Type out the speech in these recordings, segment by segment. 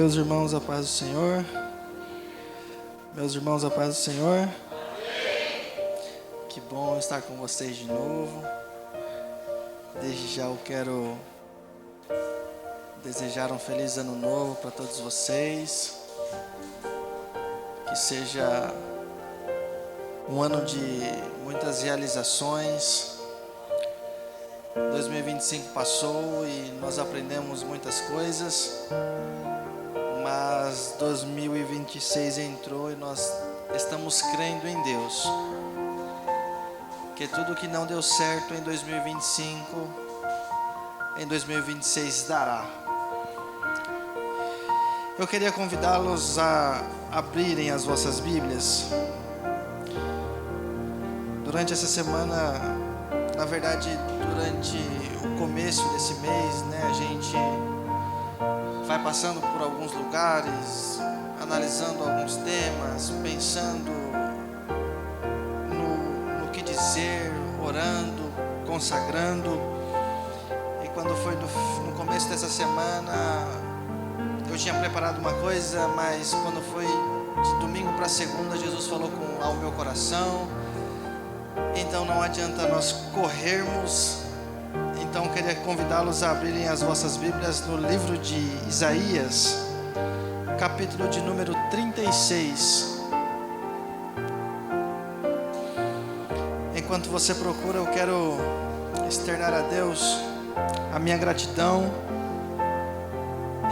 Meus irmãos, a paz do Senhor. Meus irmãos, a paz do Senhor. Que bom estar com vocês de novo. Desde já eu quero desejar um feliz ano novo para todos vocês. Que seja um ano de muitas realizações. 2025 passou e nós aprendemos muitas coisas. Mas 2026 entrou e nós estamos crendo em Deus. Que tudo que não deu certo em 2025, em 2026 dará. Eu queria convidá-los a abrirem as vossas Bíblias. Durante essa semana, na verdade, durante o começo desse mês, a gente vai passando por alguns lugares, analisando alguns temas, pensando no que dizer, orando, consagrando. E quando foi no começo dessa semana, eu tinha preparado uma coisa, mas quando foi de domingo para segunda, Jesus falou ao meu coração. Então não adianta nós corrermos. Então eu queria convidá-los a abrirem as vossas Bíblias no livro de Isaías, capítulo de número 36. Enquanto você procura, eu quero externar a Deus a minha gratidão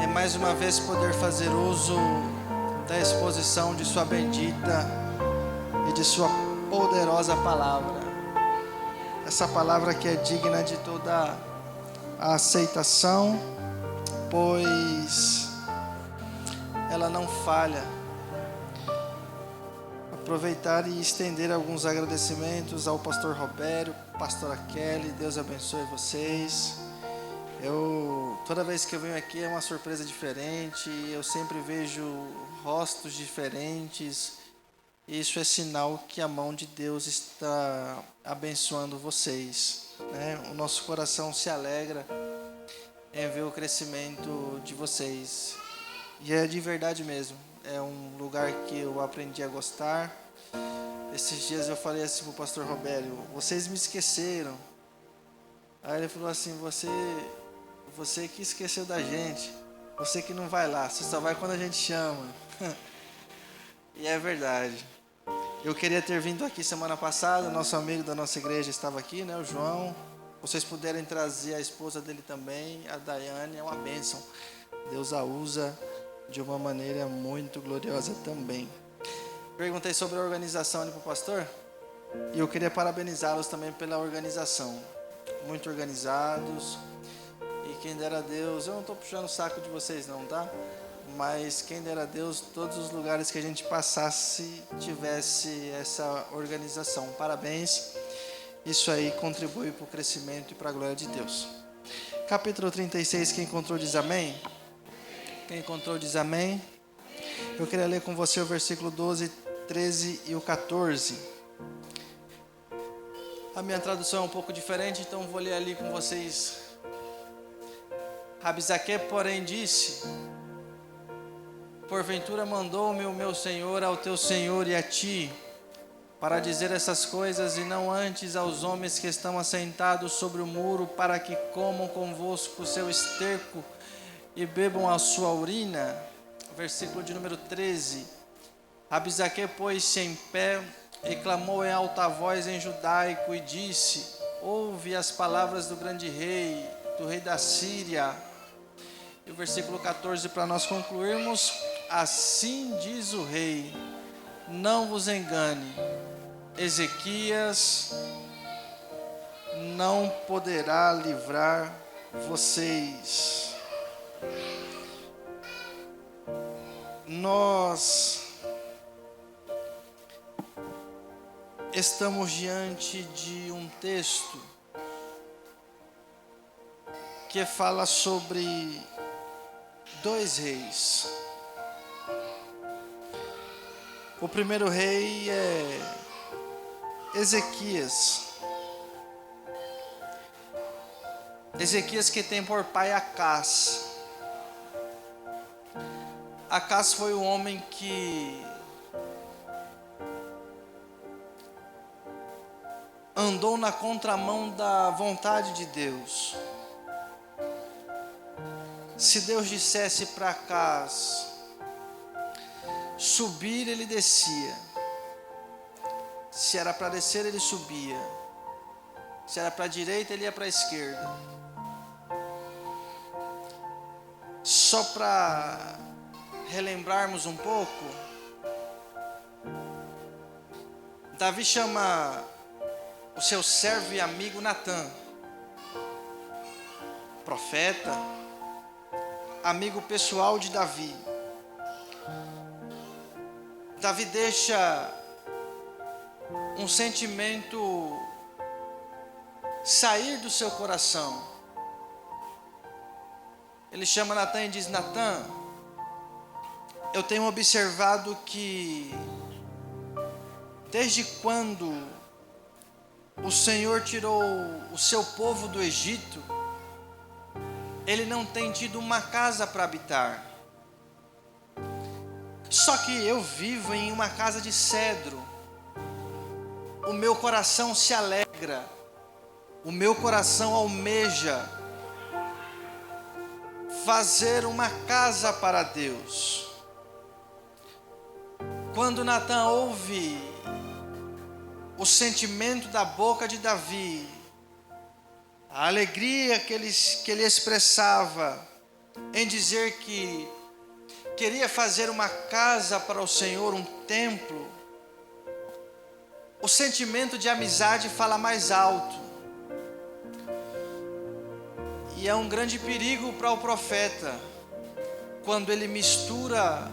e mais uma vez poder fazer uso da exposição de sua bendita e de sua poderosa palavra. Essa palavra que é digna de toda a aceitação, pois ela não falha. Aproveitar e estender alguns agradecimentos ao pastor Robério, pastora Kelly. Deus abençoe vocês. Toda vez que eu venho aqui é uma surpresa diferente. Eu sempre vejo rostos diferentes. Isso é sinal que a mão de Deus está abençoando vocês, O nosso coração se alegra em ver o crescimento de vocês. E é de verdade mesmo. É um lugar que eu aprendi a gostar. Esses dias eu falei assim para o pastor Robério: vocês me esqueceram. Aí ele falou assim: você que esqueceu da gente. Você que não vai lá. Você só vai quando a gente chama. E é verdade. Eu queria ter vindo aqui semana passada. Nosso amigo da nossa igreja estava aqui, o João. Vocês puderem trazer a esposa dele também, a Daiane. É uma bênção. Deus a usa de uma maneira muito gloriosa também. Perguntei sobre a organização ali para o pastor. E eu queria parabenizá-los também pela organização. Muito organizados. E quem dera a Deus, eu não estou puxando o saco de vocês não, tá? Mas quem dera a Deus, todos os lugares que a gente passasse tivesse essa organização. Parabéns. Isso aí contribui para o crescimento e para a glória de Deus. Capítulo 36, quem encontrou diz amém? Quem encontrou diz amém? Eu queria ler com você o versículo 12, 13 e o 14. A minha tradução é um pouco diferente, então vou ler ali com vocês. Rabizaque, porém, disse: porventura mandou-me o meu Senhor ao teu Senhor e a ti, para dizer essas coisas, e não antes aos homens que estão assentados sobre o muro, para que comam convosco o seu esterco e bebam a sua urina? Versículo de número 13. Rabizaque pôs-se em pé e clamou em alta voz em judaico e disse: ouve as palavras do grande rei, do rei da Síria. E o versículo 14, para nós concluirmos: assim diz o rei, não vos engane, Ezequias não poderá livrar vocês. Nós estamos diante de um texto que fala sobre dois reis. O primeiro rei é Ezequias. Ezequias que tem por pai Acás. Acas foi o homem que andou na contramão da vontade de Deus. Se Deus dissesse para Acas subir, ele descia. Se era para descer, ele subia. Se era para a direita, ele ia para a esquerda. Só para relembrarmos um pouco, Davi chama o seu servo e amigo Natã, profeta, amigo pessoal de Davi. Davi deixa um sentimento sair do seu coração. Ele chama Natã e diz: Natã, eu tenho observado que desde quando o Senhor tirou o seu povo do Egito, ele não tem tido uma casa para habitar. Só que eu vivo em uma casa de cedro. O meu coração se alegra, o meu coração almeja fazer uma casa para Deus. Quando Natã ouve o sentimento da boca de Davi, a alegria que ele expressava em dizer que queria fazer uma casa para o Senhor, um templo, o sentimento de amizade fala mais alto. E é um grande perigo para o profeta quando ele mistura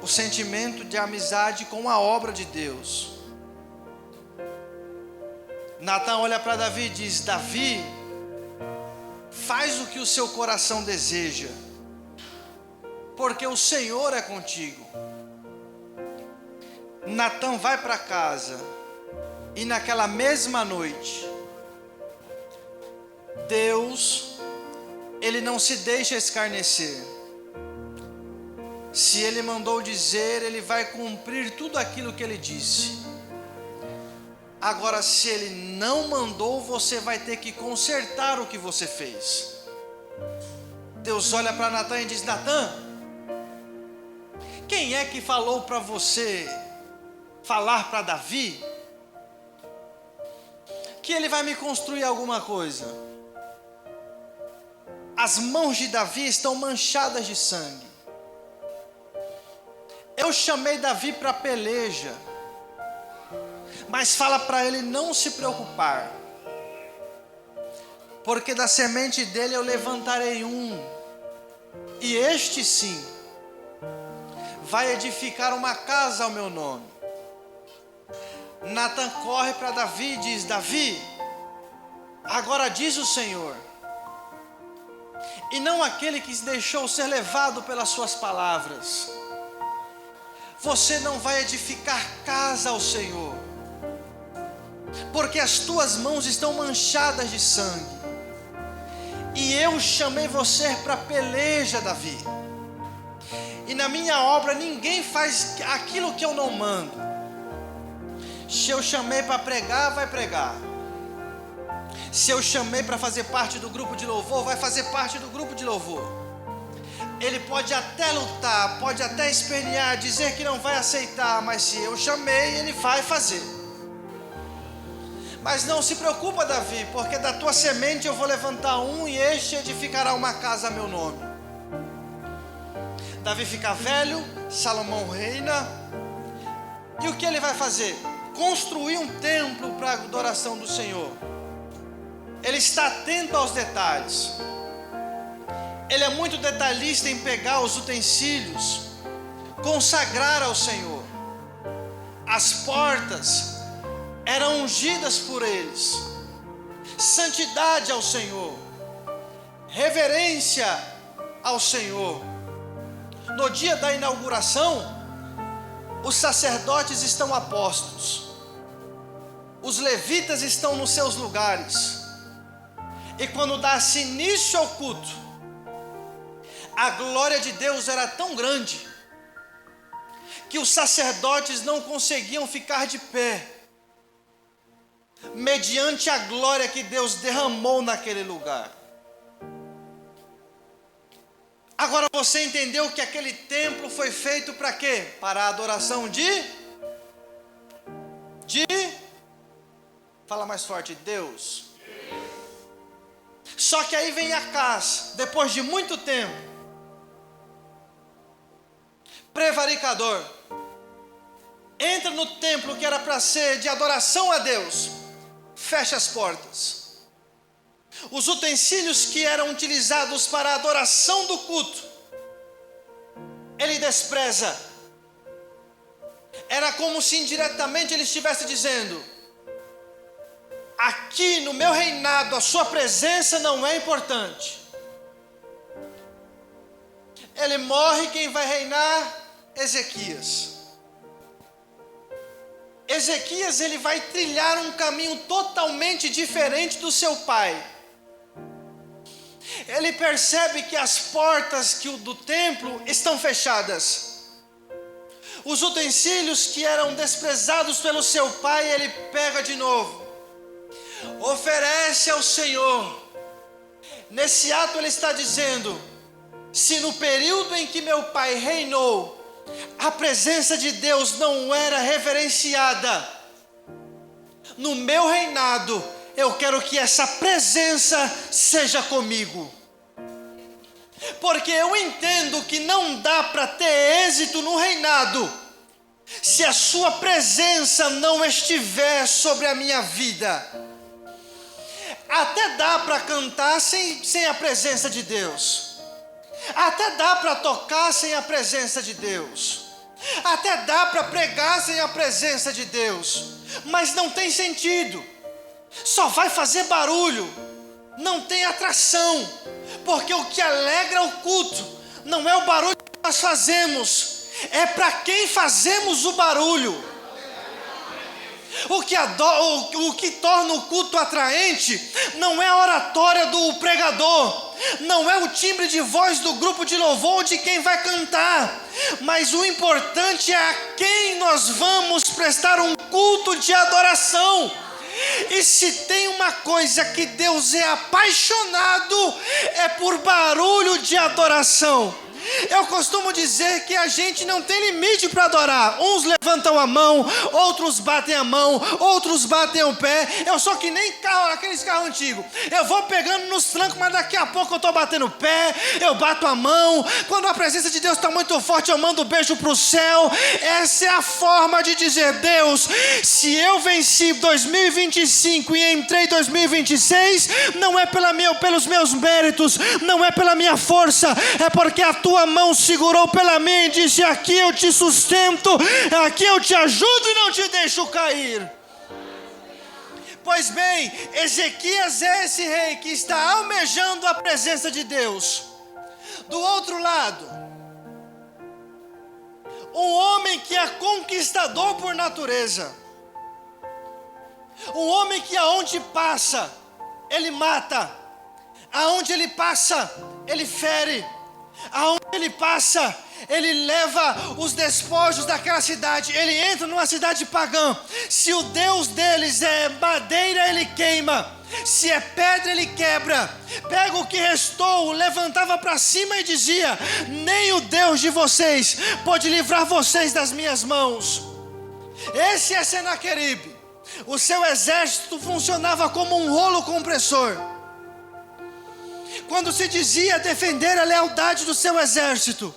o sentimento de amizade com a obra de Deus. Natã olha para Davi e diz: Davi, faz o que o seu coração deseja, porque o Senhor é contigo. Natã vai para casa, e naquela mesma noite, Deus, ele não se deixa escarnecer. Se ele mandou dizer, ele vai cumprir tudo aquilo que ele disse. Agora, se ele não mandou, você vai ter que consertar o que você fez. Deus olha para Natã e diz: Natã, quem é que falou para você falar para Davi que ele vai me construir alguma coisa? As mãos de Davi estão manchadas de sangue. Eu chamei Davi para peleja, mas fala para ele não se preocupar, porque da semente dele eu levantarei um, e este sim vai edificar uma casa ao meu nome. Natã corre para Davi e diz: Davi, agora diz o Senhor, e não aquele que se deixou ser levado pelas suas palavras, você não vai edificar casa ao Senhor, porque as tuas mãos estão manchadas de sangue, e eu chamei você para peleja, Davi, e na minha obra ninguém faz aquilo que eu não mando. Se eu chamei para pregar, vai pregar. Se eu chamei para fazer parte do grupo de louvor, vai fazer parte do grupo de louvor. Ele pode até lutar, pode até espernear, dizer que não vai aceitar, mas se eu chamei, ele vai fazer. Mas não se preocupa, Davi, porque da tua semente eu vou levantar um, e este edificará uma casa a meu nome. Davi fica velho, Salomão reina, e o que ele vai fazer? Construir um templo para a adoração do Senhor. Ele está atento aos detalhes. Ele é muito detalhista em pegar os utensílios, consagrar ao Senhor. As portas eram ungidas por eles. Santidade ao Senhor, reverência ao Senhor. No dia da inauguração, os sacerdotes estão a postos, os levitas estão nos seus lugares, e quando dá-se início ao culto, a glória de Deus era tão grande que os sacerdotes não conseguiam ficar de pé, mediante a glória que Deus derramou naquele lugar. Agora você entendeu que aquele templo foi feito para quê? Para a adoração fala mais forte, Deus. Só que aí vem Acaz, depois de muito tempo, prevaricador, entra no templo que era para ser de adoração a Deus, fecha as portas. Os utensílios que eram utilizados para a adoração do culto, ele despreza. Era como se indiretamente ele estivesse dizendo: aqui no meu reinado a sua presença não é importante. Ele morre, quem vai reinar? Ezequias. Ezequias, ele vai trilhar um caminho totalmente diferente do seu pai. Ele percebe que as portas do templo estão fechadas. Os utensílios que eram desprezados pelo seu pai, ele pega de novo, oferece ao Senhor. Nesse ato ele está dizendo: se no período em que meu pai reinou, a presença de Deus não era reverenciada, no meu reinado, eu quero que essa presença seja comigo. Porque eu entendo que não dá para ter êxito no reinado se a sua presença não estiver sobre a minha vida. Até dá para cantar sem a presença de Deus. Até dá para tocar sem a presença de Deus. Até dá para pregar sem a presença de Deus. Mas não tem sentido. Só vai fazer barulho. Não tem atração. Porque o que alegra o culto não é o barulho que nós fazemos, é para quem fazemos o barulho. O que torna o culto atraente não é a oratória do pregador, não é o timbre de voz do grupo de louvor de quem vai cantar, mas o importante é a quem nós vamos prestar um culto de adoração. E se tem uma coisa que Deus é apaixonado, é por barulho de adoração. Eu costumo dizer que a gente não tem limite para adorar. Uns levantam a mão, outros batem a mão, outros batem o pé. Eu sou que nem carro, aqueles carros antigos. Eu vou pegando nos trancos, mas daqui a pouco eu estou batendo o pé, eu bato a mão. Quando a presença de Deus está muito forte, eu mando um beijo para o céu. Essa é a forma de dizer: Deus, se eu venci 2025 e entrei 2026, não é pelos meus méritos, não é pela minha força, é porque a tua mão segurou pela mim e disse: aqui eu te sustento, aqui eu te ajudo e não te deixo cair. Pois bem, Ezequias é esse rei que está almejando a presença de Deus. Do outro lado, um homem que é conquistador por natureza, um homem que aonde passa, ele mata, aonde ele passa, ele fere, aonde ele passa, ele leva os despojos daquela cidade. Ele entra numa cidade pagã. Se o Deus deles é madeira, ele queima. Se é pedra, ele quebra. Pega o que restou, levantava para cima e dizia: nem o Deus de vocês pode livrar vocês das minhas mãos. Esse é Senaqueribe. O seu exército funcionava como um rolo compressor. Quando se dizia defender a lealdade do seu exército,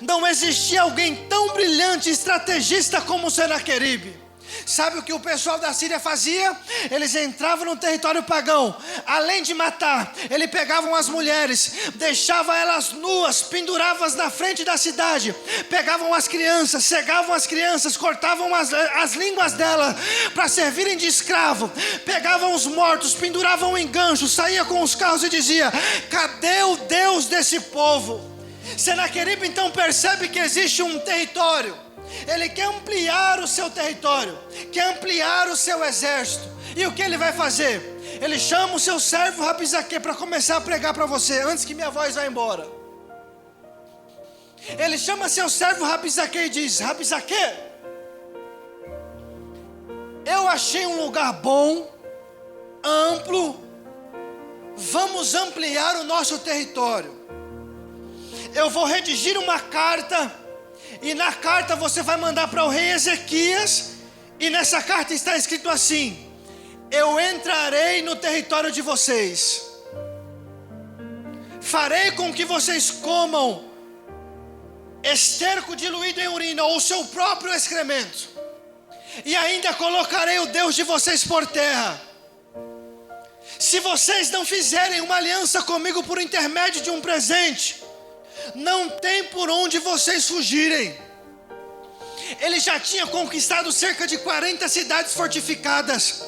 não existia alguém tão brilhante e estrategista como Senaqueribe. Sabe o que o pessoal da Síria fazia? Eles entravam no território pagão. Além de matar, eles pegavam as mulheres, deixavam elas nuas, penduravam-as na frente da cidade, pegavam as crianças, cegavam as crianças, cortavam as línguas delas para servirem de escravo, pegavam os mortos, penduravam em ganchos, saía com os carros e dizia: cadê o Deus desse povo? Senaqueribe então percebe que existe um território. Ele quer ampliar o seu território, quer ampliar o seu exército. E o que ele vai fazer? Ele chama o seu servo Rabizaque para começar a pregar para você, antes que minha voz vá embora. Ele chama seu servo Rabizaque e diz: Rabizaque, eu achei um lugar bom, amplo, vamos ampliar o nosso território. Eu vou redigir uma carta, e na carta você vai mandar para o rei Ezequias, e nessa carta está escrito assim: eu entrarei no território de vocês, farei com que vocês comam esterco diluído em urina, ou seu próprio excremento, e ainda colocarei o Deus de vocês por terra. Se vocês não fizerem uma aliança comigo por intermédio de um presente, não tem por onde vocês fugirem. Ele já tinha conquistado cerca de 40 cidades fortificadas.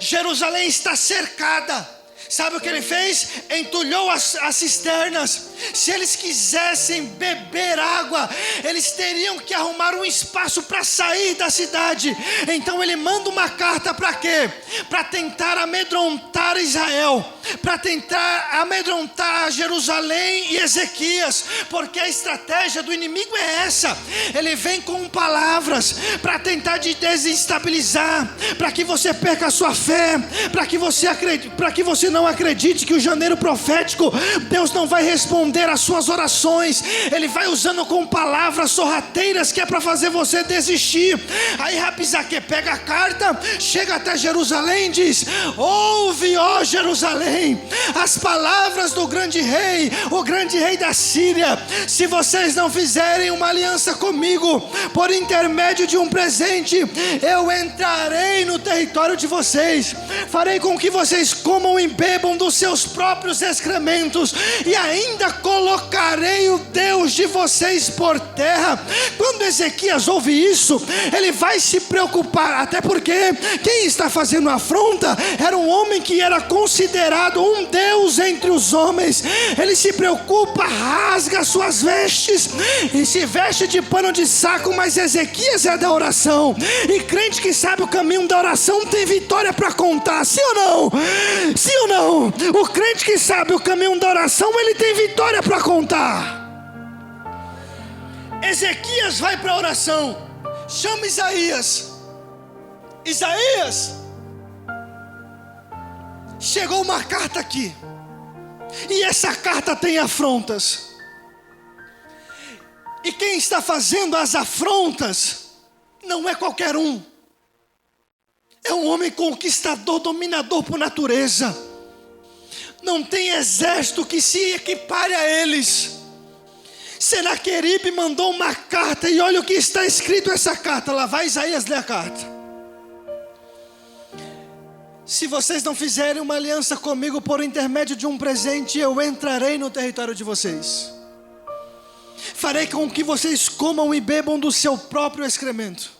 Jerusalém está cercada. Sabe o que ele fez? Entulhou as cisternas. Se eles quisessem beber água, eles teriam que arrumar um espaço para sair da cidade. Então ele manda uma carta para quê? Para tentar amedrontar Israel, para tentar amedrontar Jerusalém e Ezequias, porque a estratégia do inimigo é essa. Ele vem com palavras para tentar te desestabilizar, para que você perca a sua fé, para que você não acredite que o janeiro profético Deus não vai responder as suas orações. Ele vai usando com palavras sorrateiras que é para fazer você desistir. Aí Rabizaque pega a carta, chega até Jerusalém e diz: ouve, ó Jerusalém, as palavras do grande rei, o grande rei da Síria. Se vocês não fizerem uma aliança comigo por intermédio de um presente, eu entrarei no território de vocês, farei com que vocês comam e bebam dos seus próprios excrementos, e ainda colocarei o Deus de vocês por terra. Quando Ezequias ouve isso, ele vai se preocupar, até porque quem está fazendo a afronta era um homem que era considerado um Deus entre os homens. Ele se preocupa, rasga suas vestes e se veste de pano de saco. Mas Ezequias é da oração, e crente que sabe o caminho da oração tem vitória para contar, sim ou não? Sim ou não? O crente que sabe o caminho da oração, ele tem vitória para contar. Ezequias vai para a oração, chama Isaías. Isaías, chegou uma carta aqui, e essa carta tem afrontas, e quem está fazendo as afrontas não é qualquer um, é um homem conquistador, dominador por natureza. Não tem exército que se equipare a eles. Senaqueribe mandou uma carta, e olha o que está escrito nessa carta. Lá vai Isaías ler a carta. Se vocês não fizerem uma aliança comigo por intermédio de um presente, eu entrarei no território de vocês, farei com que vocês comam e bebam do seu próprio excremento,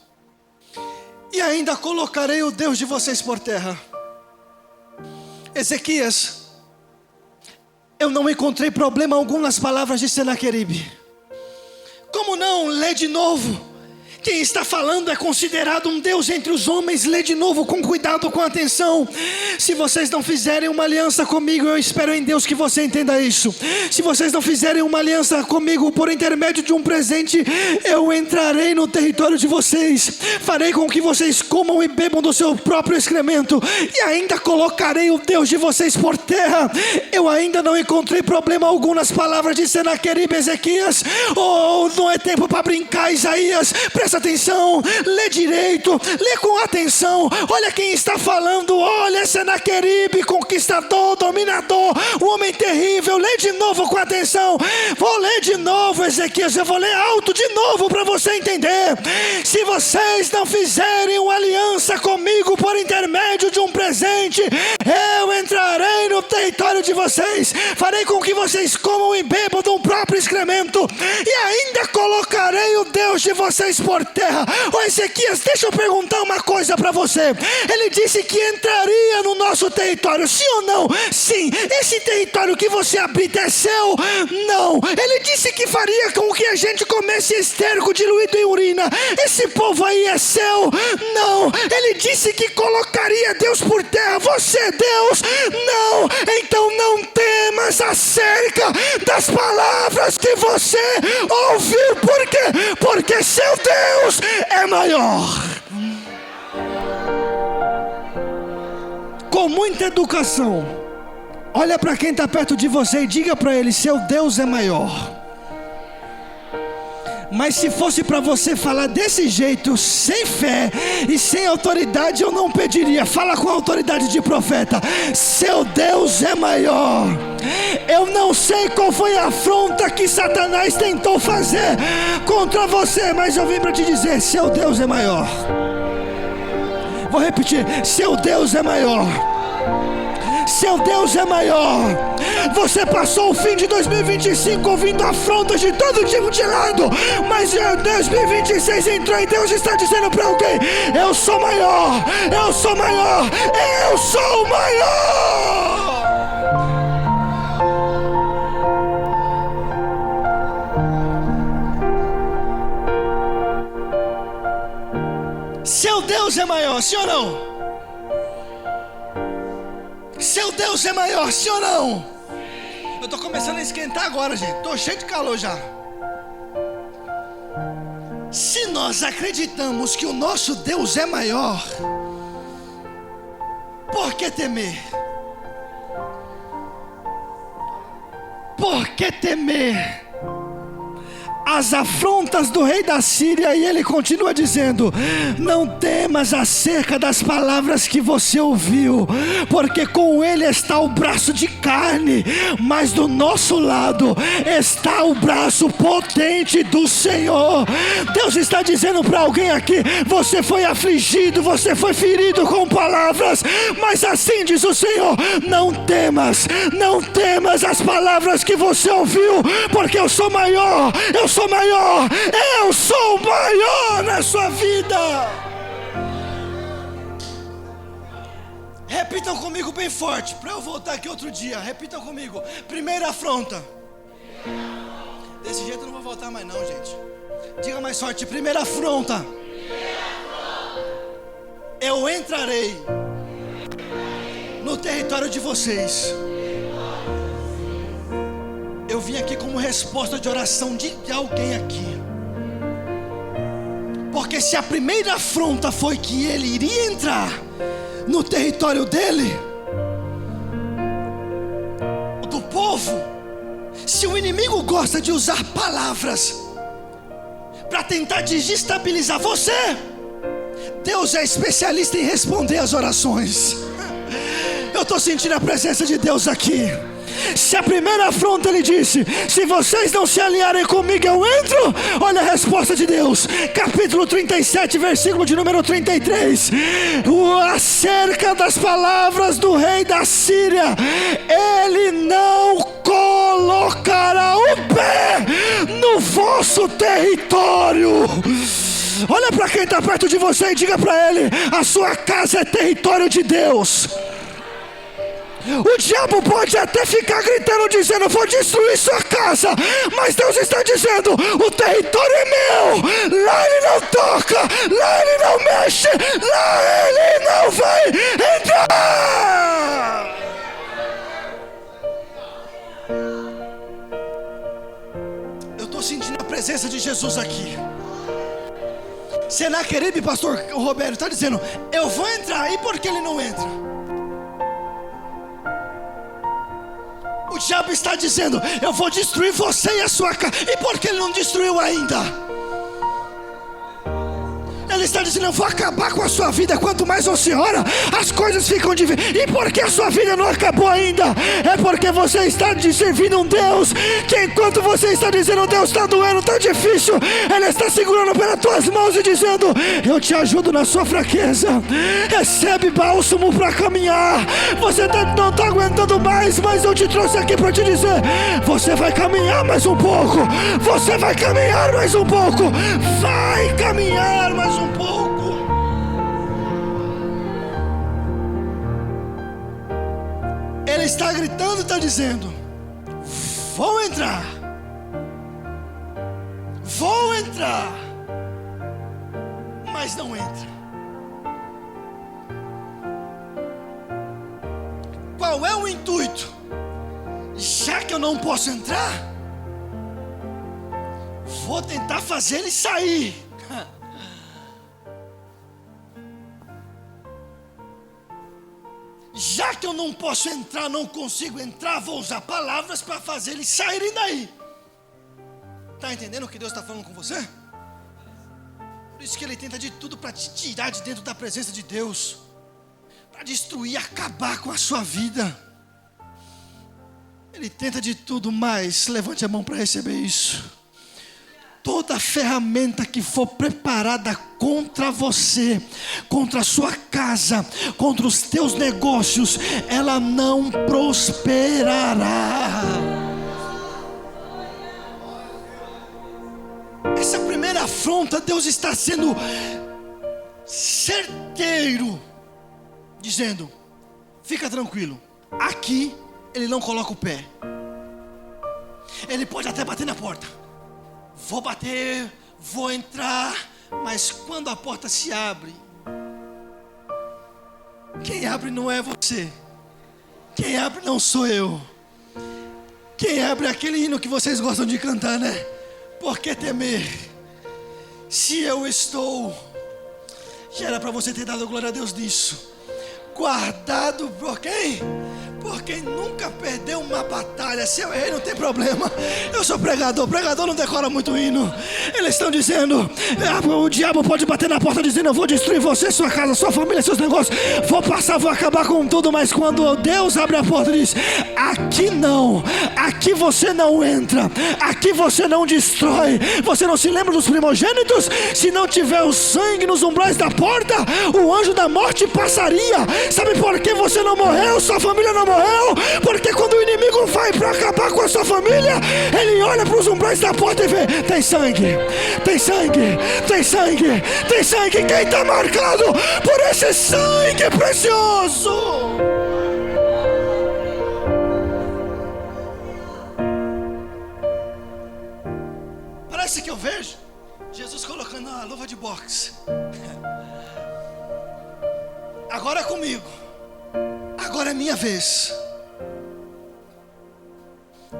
e ainda colocarei o Deus de vocês por terra. Ezequias, eu não encontrei problema algum nas palavras de Senaqueribe. Como não? Lê de novo. Quem está falando é considerado um Deus entre os homens. Lê de novo com cuidado, com atenção. Se vocês não fizerem uma aliança comigo, eu espero em Deus que você entenda isso. Se vocês não fizerem uma aliança comigo por intermédio de um presente, eu entrarei no território de vocês, farei com que vocês comam e bebam do seu próprio excremento, e ainda colocarei o Deus de vocês por terra. Eu ainda não encontrei problema algum nas palavras de Senaqueribe, Ezequias. Oh, não é tempo para brincar, Isaías. Presta atenção, lê direito, lê com atenção. Olha quem está falando, olha Senaqueribe, conquistador, dominador, um homem terrível. Lê de novo com atenção. Vou ler de novo, Ezequias, eu vou ler alto de novo para você entender. Se vocês não fizerem uma aliança comigo por intermédio de um presente, eu entrarei no território de vocês, farei com que vocês comam e bebam do próprio excremento, e ainda colocarei o Deus de vocês por terra. Ô Ezequias, deixa eu perguntar uma coisa para você. Ele disse que entraria no nosso território, sim ou não? Sim. Esse território que você habita é seu? Não. Ele disse que faria com que a gente comesse esterco diluído em urina. Esse povo aí é seu? Não. Ele disse que colocaria Deus por terra. Você é Deus? Não. Então não temas a cerca cerca das palavras que você ouviu. Por quê? Porque seu Deus é maior. Com muita educação, olha para quem está perto de você e diga para ele: seu Deus é maior. Mas se fosse para você falar desse jeito, sem fé e sem autoridade, eu não pediria. Fala com a autoridade de profeta: seu Deus é maior. Eu não sei qual foi a afronta que Satanás tentou fazer contra você, mas eu vim para te dizer: seu Deus é maior. Vou repetir: seu Deus é maior. Seu Deus é maior. Você passou o fim de 2025 ouvindo afrontas de todo tipo de lado, mas em 2026 entrou e Deus está dizendo para alguém: eu sou maior, eu sou maior, eu sou maior. Seu Deus é maior, sim ou não? Seu Deus é maior, sim ou não? Eu estou começando a esquentar agora, gente. Estou cheio de calor já. Se nós acreditamos que o nosso Deus é maior, por que temer? Por que temer as afrontas do rei da Síria? E ele continua dizendo: não temas acerca das palavras que você ouviu, porque com ele está o braço de carne, mas do nosso lado está o braço potente do Senhor. Deus está dizendo para alguém aqui: você foi afligido, você foi ferido com palavras, mas assim diz o Senhor: não temas, não temas as palavras que você ouviu, porque eu sou maior, eu sou maior, eu sou maior na sua vida. Repitam comigo bem forte, para eu voltar aqui outro dia. Repitam comigo: primeira afronta. Desse jeito eu não vou voltar mais não, gente. Diga mais forte: primeira afronta. Eu entrarei no território de vocês. Eu vim aqui como resposta de oração de alguém aqui. Porque se a primeira afronta foi que ele iria entrar no território dele, do povo, se o inimigo gosta de usar palavras para tentar desestabilizar você, Deus é especialista em responder as orações. Eu estou sentindo a presença de Deus aqui. Se a primeira afronta ele disse: se vocês não se alinharem comigo eu entro, olha a resposta de Deus, capítulo 37, versículo de número 33. Acerca das palavras do rei da Síria, ele não colocará o pé no vosso território. Olha para quem está perto de você e diga para ele: a sua casa é território de Deus. O diabo pode até ficar gritando, dizendo: vou destruir sua casa, mas Deus está dizendo: o território é meu. Lá ele não toca, lá ele não mexe, lá ele não vai entrar. Eu estou sentindo a presença de Jesus aqui. Senaqueribe, pastor Roberto, está dizendo: eu vou entrar. E por que ele não entra? O diabo está dizendo: eu vou destruir você e a sua casa. E por que ele não destruiu ainda? Ele está dizendo: eu vou acabar com a sua vida. Quanto mais você ora, as coisas ficam difíceis. E por que a sua vida não acabou ainda? É porque você está servindo um Deus que, enquanto você está dizendo: Deus, está doendo, está difícil, Ele está segurando pelas tuas mãos e dizendo: eu te ajudo na sua fraqueza. Recebe bálsamo para caminhar. Você não está aguentando mais, mas eu te trouxe aqui para te dizer: você vai caminhar mais um pouco. Você vai caminhar mais um pouco. Vai caminhar mais um pouco. Ele está gritando e está dizendo: vou entrar. Vou entrar. Mas não entra. Qual é o intuito já que eu não posso entrar, vou tentar fazer ele sair. Já que eu não posso entrar, não consigo entrar, vou usar palavras para fazer eles saírem daí. Está entendendo o que Deus está falando com você? Por isso que Ele tenta de tudo para te tirar de dentro da presença de Deus, para destruir, acabar com a sua vida. Ele tenta de tudo, mas levante a mão para receber isso. Toda ferramenta que for preparada contra você, contra a sua casa, contra os teus negócios, ela não prosperará. Essa primeira afronta, Deus está sendo certeiro, dizendo: fica tranquilo, aqui Ele não coloca o pé. Ele pode até bater na porta. Vou bater, vou entrar, mas quando a porta se abre, quem abre não é você, quem abre não sou eu. Quem abre é aquele hino que vocês gostam de cantar, né? Por que temer? Se eu estou, já era para você ter dado glória a Deus nisso. Guardado por quem? Por quem nunca perdeu uma batalha. Se eu errei, não tem problema. Eu sou pregador não decora muito hino. Eles estão dizendo: o diabo pode bater na porta dizendo: eu vou destruir você, sua casa, sua família, seus negócios, vou passar, vou acabar com tudo. Mas quando Deus abre a porta e diz: aqui não, aqui você não entra, aqui você não destrói. Você não se lembra dos primogênitos? Se não tiver o sangue nos umbrais da porta, o anjo da morte passaria. Sabe por que você não morreu? Sua família não morreu? Porque quando o inimigo vai para acabar com a sua família, ele olha para os umbrais da porta e vê: tem sangue, tem sangue, tem sangue, tem sangue. Quem está marcado por esse sangue precioso? Parece que eu vejo Jesus colocando a luva de boxe. Agora é comigo. Agora é minha vez.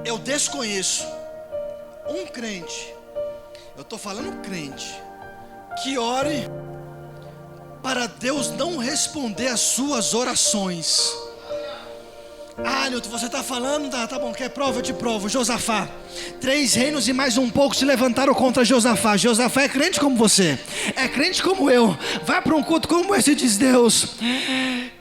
Eu desconheço um crente, eu estou falando crente, que ore para Deus não responder as suas orações. Ah, Nilton, você está falando, tá bom, quer prova? Eu te provo. Josafá, 3 reinos e mais um pouco se levantaram contra Josafá. Josafá é crente como você, é crente como eu. Vai para um culto como esse e diz: Deus,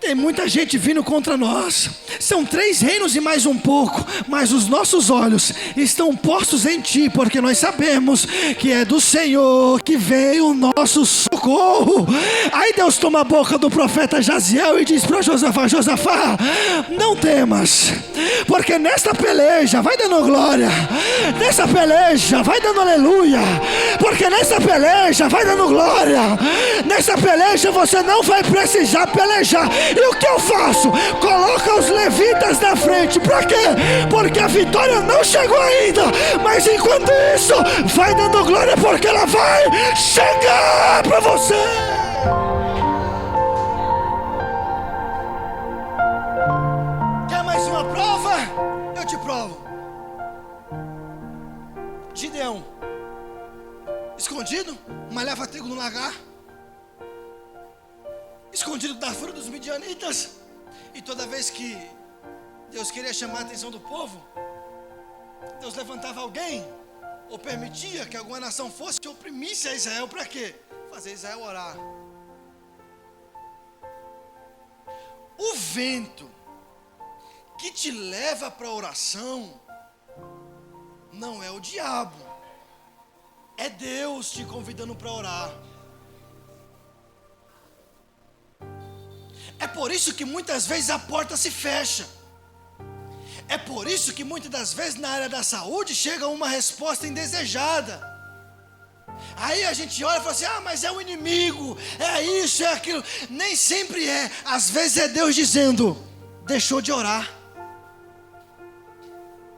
tem muita gente vindo contra nós. São 3 reinos e mais um pouco, mas os nossos olhos estão postos em Ti, porque nós sabemos que é do Senhor que veio o nosso socorro. Aí Deus toma a boca do profeta Jaziel e diz para Josafá: Josafá, não temas, porque nesta peleja, vai dando glória, nessa peleja vai dando aleluia, porque nessa peleja vai dando glória, nessa peleja você não vai precisar pelejar. E o que eu faço? Coloca os levitas na frente. Para quê? Porque a vitória não chegou ainda, mas enquanto isso, vai dando glória, porque ela vai chegar para você. Quer mais uma prova? Eu te provo. Gideão, escondido, malhava trigo no lagar, escondido da fúria dos midianitas. E toda vez que Deus queria chamar a atenção do povo, Deus levantava alguém, ou permitia que alguma nação fosse que oprimisse a Israel. Para quê? Fazer Israel orar. O vento que te leva para a oração não é o diabo, é Deus te convidando para orar. É por isso que muitas vezes a porta se fecha. É por isso que muitas das vezes na área da saúde chega uma resposta indesejada. Aí a gente olha e fala assim: ah, mas é o inimigo, é isso, é aquilo. Nem sempre é. Às vezes é Deus dizendo: deixou de orar.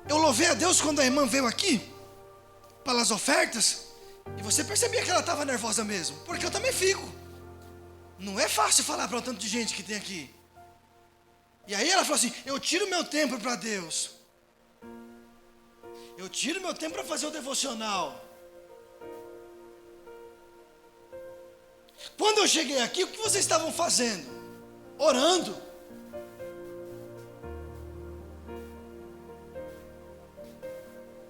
Eu louvei a Deus quando a irmã veio aqui para as ofertas, e você percebia que ela estava nervosa mesmo, porque eu também fico. Não é fácil falar para o tanto de gente que tem aqui. E aí ela falou assim: eu tiro meu tempo para Deus. Eu tiro meu tempo para fazer o devocional. Quando eu cheguei aqui, o que vocês estavam fazendo? Orando.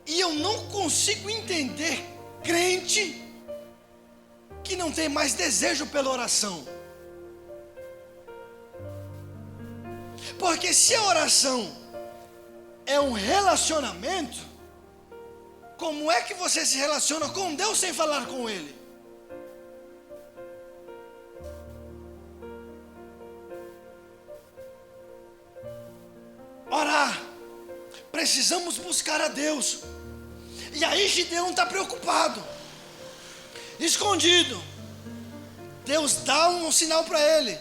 E eu não consigo entender crente que não tem mais desejo pela oração. Porque se a oração é um relacionamento, como é que você se relaciona com Deus sem falar com Ele? Orar, precisamos buscar a Deus. E aí Gideão está preocupado, escondido. Deus dá um sinal para ele.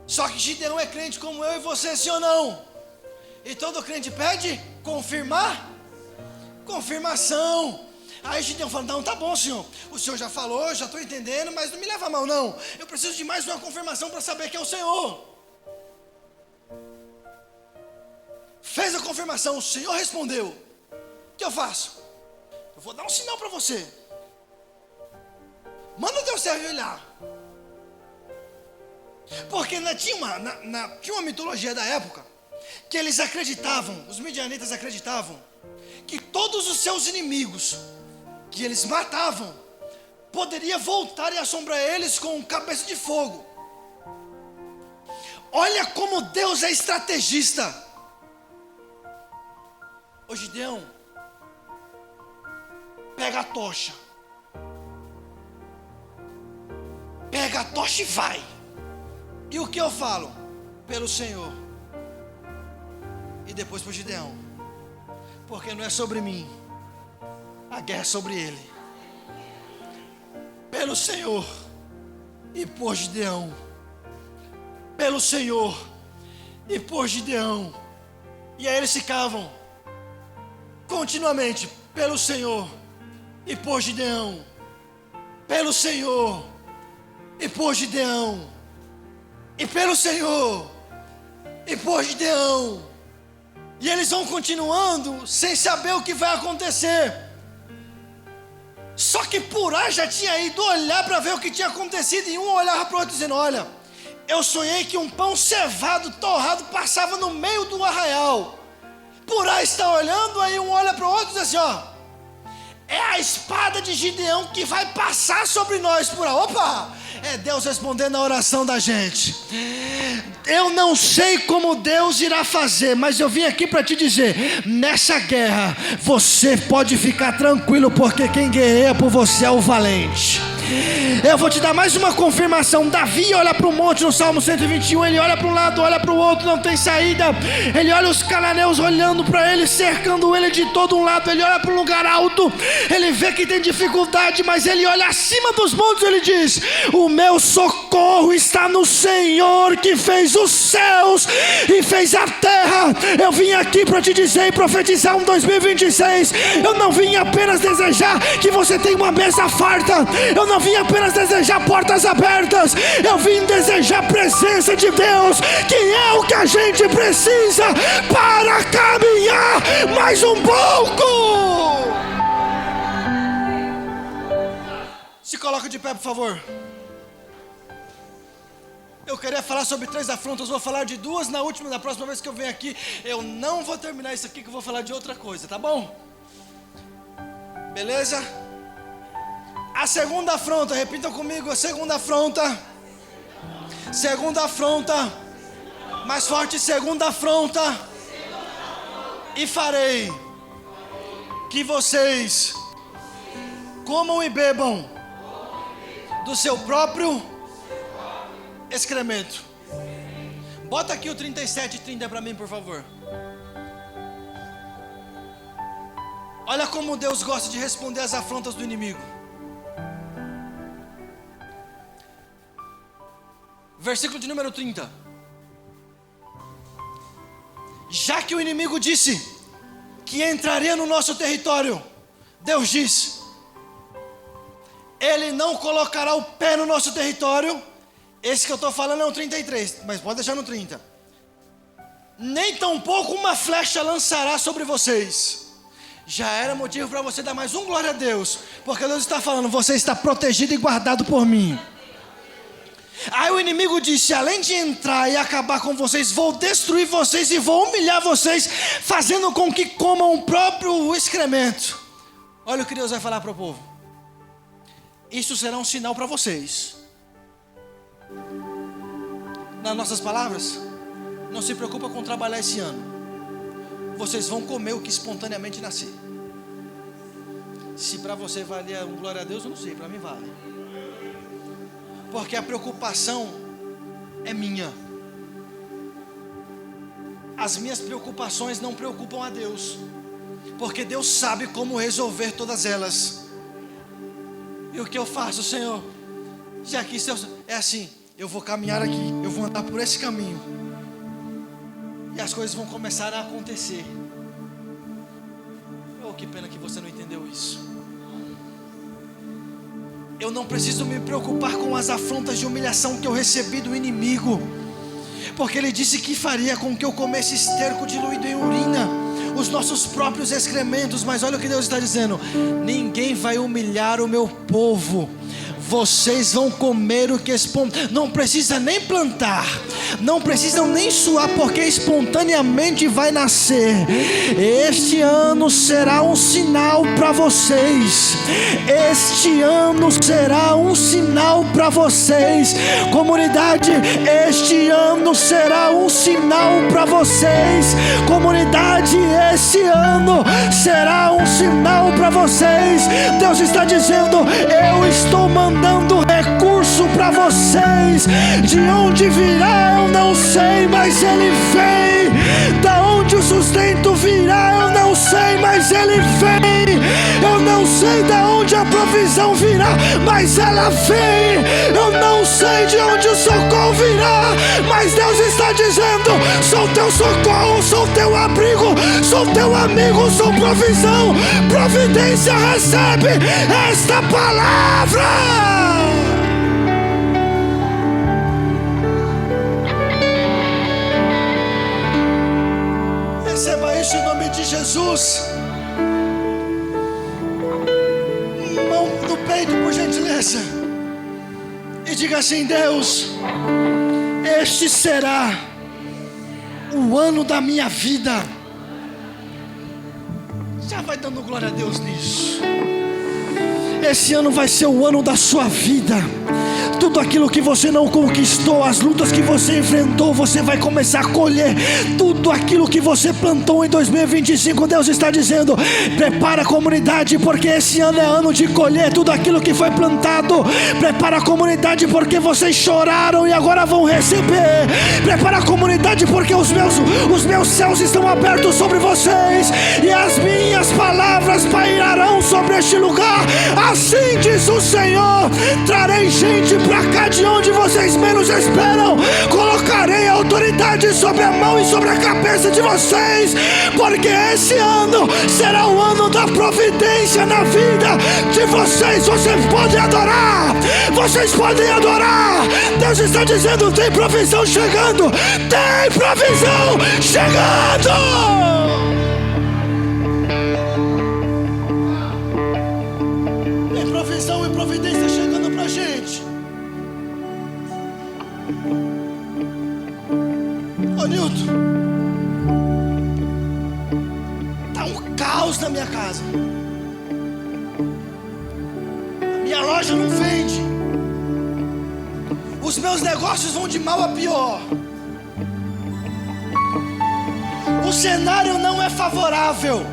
Só que Gideão é crente como eu e você, sim ou não? E todo crente pede confirmação. Aí Gideão fala, não, tá bom, senhor, o senhor já falou, já estou entendendo, mas não me leva a mal não. Eu preciso de mais uma confirmação para saber que é o Senhor. Fez a confirmação, o Senhor respondeu. O que eu faço? Eu vou dar um sinal para você. Manda o teu servo olhar. Porque tinha uma mitologia da época que eles acreditavam, os midianitas acreditavam, que todos os seus inimigos que eles matavam poderia voltar e assombrar eles com cabeça de fogo. Olha como Deus é estrategista. Ô Gideão, pega a tocha. Pega a tocha e vai. E o que eu falo? Pelo Senhor. E depois para o Gideão. Porque não é sobre mim. A guerra é sobre ele. Pelo Senhor. E por Gideão. Pelo Senhor. E por Gideão. E aí eles ficavam continuamente, pelo Senhor e por Gideão, pelo Senhor e por Gideão, e pelo Senhor e por Gideão. E eles vão continuando sem saber o que vai acontecer. Só que Purá já tinha ido olhar para ver o que tinha acontecido, e um olhava para o outro dizendo, olha, eu sonhei que um pão cevado, torrado, passava no meio do arraial. Purá está olhando, aí um olha para o outro e diz assim, ó, é a espada de Gideão que vai passar sobre nós. Purá, opa, é Deus respondendo a oração da gente. Eu não sei como Deus irá fazer, mas eu vim aqui para te dizer, nessa guerra, você pode ficar tranquilo, porque quem guerreia por você é o valente. Eu vou te dar mais uma confirmação. Davi olha para o monte no Salmo 121, ele olha para um lado, olha para o outro, não tem saída. Ele olha os cananeus olhando para ele, cercando ele de todo um lado. Ele olha para um lugar alto, ele vê que tem dificuldade, mas ele olha acima dos montes, ele diz, o meu socorro está no Senhor que fez os céus e fez a terra. Eu vim aqui para te dizer e profetizar um 2026. Eu não vim apenas desejar que você tenha uma mesa farta, eu não vim apenas desejar portas abertas, eu vim desejar a presença de Deus, que é o que a gente precisa para caminhar mais um pouco. Se coloca de pé, por favor. Eu queria falar sobre 3 afrontas, vou falar de 2 na próxima vez que eu venho aqui. Eu não vou terminar isso aqui, que eu vou falar de outra coisa, tá bom? Beleza? A segunda afronta, repitam comigo, a segunda afronta. Segunda afronta. Mais forte, segunda afronta. E farei que vocês comam e bebam do seu próprio excremento. Bota aqui o 37 e 30 para mim, por favor. Olha como Deus gosta de responder às afrontas do inimigo. Versículo de número 30. Já que o inimigo disse que entraria no nosso território, Deus diz, ele não colocará o pé no nosso território. Esse que eu estou falando é o 33, mas pode deixar no 30. Nem tampouco uma flecha lançará sobre vocês. já era motivo para você dar mais um glória a Deus, porque Deus está falando, você está protegido e guardado por mim. Aí o inimigo disse, além de entrar e acabar com vocês, vou destruir vocês e vou humilhar vocês, fazendo com que comam o próprio excremento. Olha o que Deus vai falar para o povo. Isso será um sinal para vocês. Nas nossas palavras, não se preocupa com trabalhar esse ano. Vocês vão comer o que espontaneamente nascer. Se para você valia um glória a Deus, eu não sei, para mim vale. Porque a preocupação é minha. As minhas preocupações não preocupam a Deus, porque Deus sabe como resolver todas elas. E o que eu faço, Senhor? Já que isso é assim, eu vou caminhar aqui, eu vou andar por esse caminho, e as coisas vão começar a acontecer. Oh, que pena que você não entendeu isso. Eu não preciso me preocupar com as afrontas de humilhação que eu recebi do inimigo, porque ele disse que faria com que eu comesse esterco diluído em urina, os nossos próprios excrementos. Mas olha o que Deus está dizendo: ninguém vai humilhar o meu povo. Vocês vão comer o que não precisa nem plantar, não precisam nem suar, porque espontaneamente vai nascer. Este ano será um sinal para vocês. Este ano será um sinal para vocês, comunidade. Este ano será um sinal para vocês, comunidade. Este ano será um sinal para vocês. Deus está dizendo: eu estou mandando recurso para vocês. De onde virá eu não sei, mas ele vem. Da onde o sustento virá eu não sei, mas ele vem. Eu não sei da onde a provisão virá, mas ela vem. Eu não sei de onde o socorro virá, mas Deus está dizendo: sou teu socorro, sou teu abrigo, sou teu amigo, sou provisão. Providência, recebe esta palavra. Receba isso em nome de Jesus. Mão no peito, por gentileza, e diga assim: Deus, este será o ano da minha vida. Já vai dando glória a Deus nisso. Esse ano vai ser o ano da sua vida. Tudo aquilo que você não conquistou, as lutas que você enfrentou, você vai começar a colher. Tudo aquilo que você plantou em 2025, Deus está dizendo: prepara a comunidade, porque esse ano é ano de colher tudo aquilo que foi plantado. Prepara a comunidade, porque vocês choraram e agora vão receber. Prepara a comunidade, porque os meus céus estão abertos sobre vocês, e as minhas palavras pairarão sobre este lugar. Assim diz o Senhor: trarei gente para cá de onde vocês menos esperam. Colocarei autoridade sobre a mão e sobre a cabeça de vocês, porque esse ano será o ano da providência na vida de vocês. Vocês podem adorar, vocês podem adorar. Deus está dizendo: tem provisão chegando, tem provisão chegando. E providência chegando pra gente. Ô Nilton, tá um caos na minha casa. A minha loja não vende. Os meus negócios vão de mal a pior. O cenário não é favorável.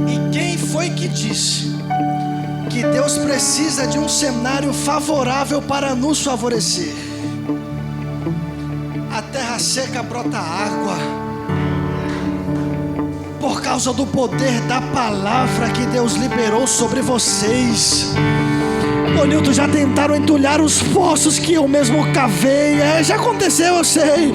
E quem foi que disse que Deus precisa de um cenário favorável para nos favorecer? A terra seca brota água, por causa do poder da palavra que Deus liberou sobre vocês. Ô Nilton, já tentaram entulhar os poços que eu mesmo cavei. Já aconteceu, eu sei.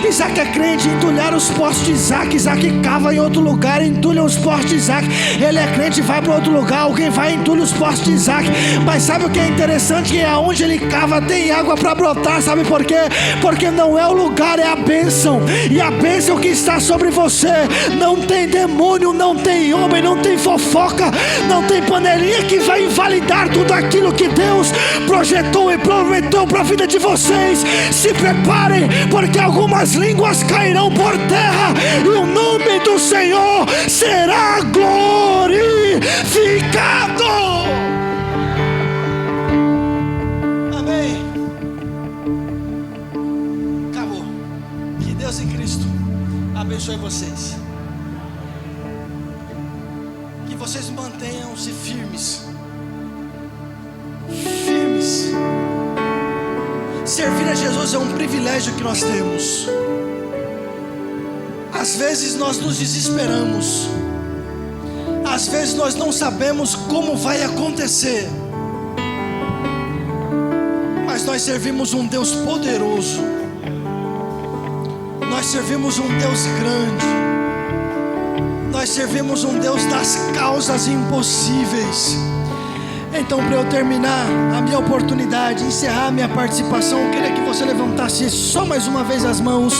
Isaac é crente, entulhar os poços de Isaac. Isaac cava em outro lugar, entulha os poços de Isaac. Ele é crente, vai para outro lugar, alguém vai e entulha os poços de Isaac. Mas sabe o que é interessante? Que aonde ele cava tem água para brotar. Sabe por quê? Porque não é o lugar, é a bênção. E a bênção que está sobre você, não tem demônio, não tem homem, não tem fofoca, não tem panelinha que vai invalidar tudo aquilo que Deus projetou e prometeu para a vida de vocês. Se preparem, porque algumas línguas cairão por terra e o nome do Senhor será glorificado. Amém. Acabou. Que Deus em Cristo abençoe vocês. Que vocês mantenham-se firmes. Firmes. Servir a Jesus é um privilégio que nós temos. Às vezes nós nos desesperamos. Às vezes nós não sabemos como vai acontecer. Mas nós servimos um Deus poderoso. Nós servimos um Deus grande. Nós servimos um Deus das causas impossíveis. Então, para eu terminar a minha oportunidade, encerrar a minha participação, eu queria que você levantasse só mais uma vez as mãos,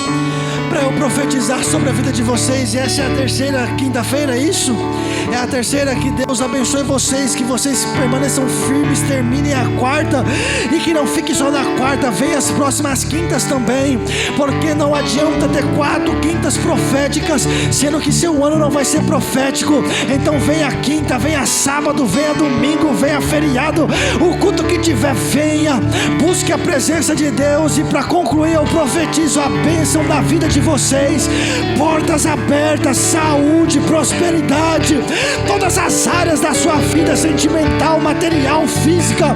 para eu profetizar sobre a vida de vocês. E essa é a terceira quinta-feira, é isso? É a terceira. Que Deus abençoe vocês, que vocês permaneçam firmes, terminem a quarta, e que não fique só na quarta, venha as próximas quintas também, porque não adianta ter 4 quintas proféticas, sendo que seu ano não vai ser profético. Então venha quinta, venha sábado, venha domingo, venha feriado, o culto que tiver, venha, busque a presença de Deus. E para concluir, eu profetizo a bênção na vida de vocês, portas abertas, saúde, prosperidade, todas as áreas da sua vida, sentimental, material, física,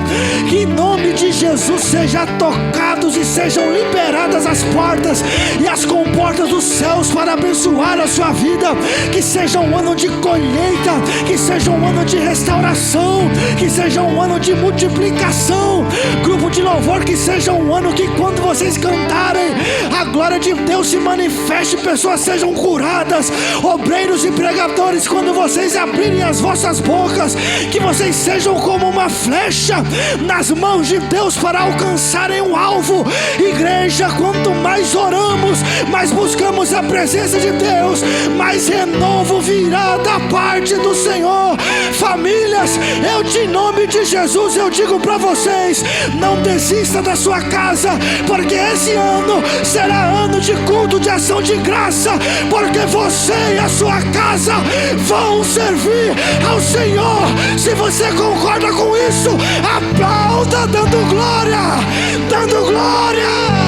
que em nome de Jesus sejam tocados e sejam liberadas as portas e as comportas dos céus para abençoar a sua vida. Que seja um ano de colheita, que seja um ano de restauração, que seja um ano de multiplicação. Grupo de louvor, que seja um ano que quando vocês cantarem, a glória de Deus se manifeste, pessoas sejam curadas. Obreiros e pregadores, quando vocês abrirem as vossas bocas, que vocês sejam como uma flecha nas mãos de Deus para alcançarem um alvo. Igreja, quanto mais oramos, mais buscamos a presença de Deus, mais renovo virá da parte do Senhor. Famílias, em nome de Jesus eu digo para vocês, não desista da sua casa, porque esse ano será ano de culto, de ação de graça, porque você e a sua casa vão servir ao Senhor. Se você concorda com isso, aplauda dando glória, dando glória.